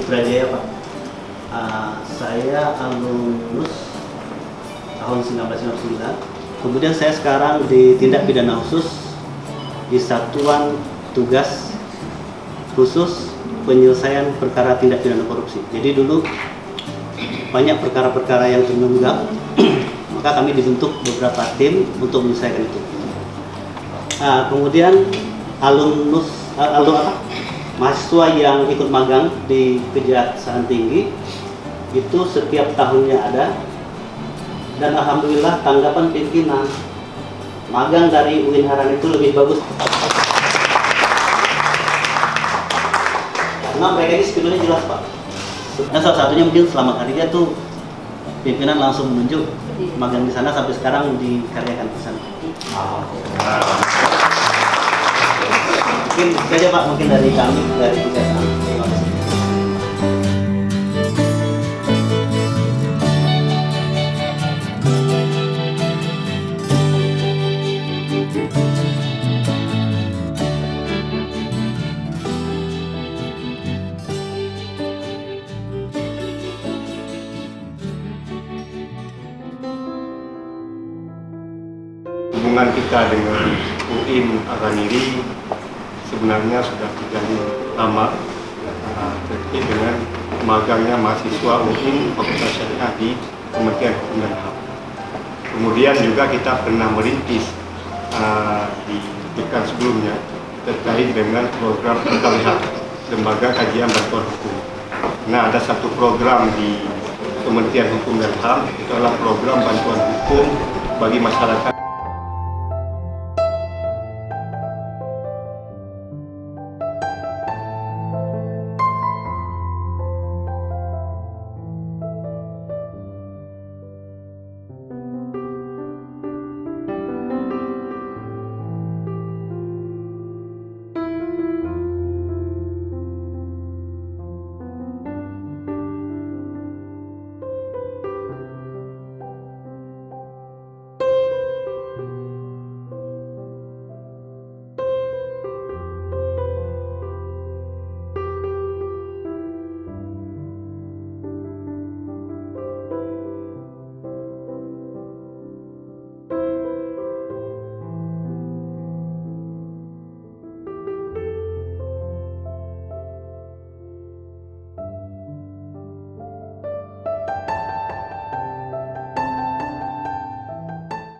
Sudrajaya, Pak. Saya alumnus tahun 1999. Kemudian saya sekarang di tindak pidana khusus di Satuan Tugas Khusus Penyelesaian Perkara Tindak Pidana Korupsi. Jadi dulu banyak perkara-perkara yang terunggap, maka kami dibentuk beberapa tim untuk menyelesaikan itu. Kemudian mahasiswa yang ikut magang di Kejaksaan Tinggi itu setiap tahunnya ada, dan alhamdulillah tanggapan pimpinan magang dari UIN Haran itu lebih bagus karena mereka ini skillnya jelas, Pak. Dan salah satunya mungkin Selamat Harinya tuh pimpinan langsung menunjuk magang di sana, sampai sekarang dikaryakan di sana. Mungkin saja, Pak, mungkin dari kami, dari Kejaksaan. Terima kasih. Hubungan kita dengan UIN Araniri sebenarnya sudah terjalin lama, terkait dengan magangnya mahasiswa UIN Fakultas Syariah di Kementerian Hukum dan HAM. Kemudian juga kita pernah merintis di dekan sebelumnya terkait dengan program LKBH, Lembaga Kajian Bantuan Hukum. Nah, ada satu program di Kementerian Hukum dan HAM, itu adalah program bantuan hukum bagi masyarakat.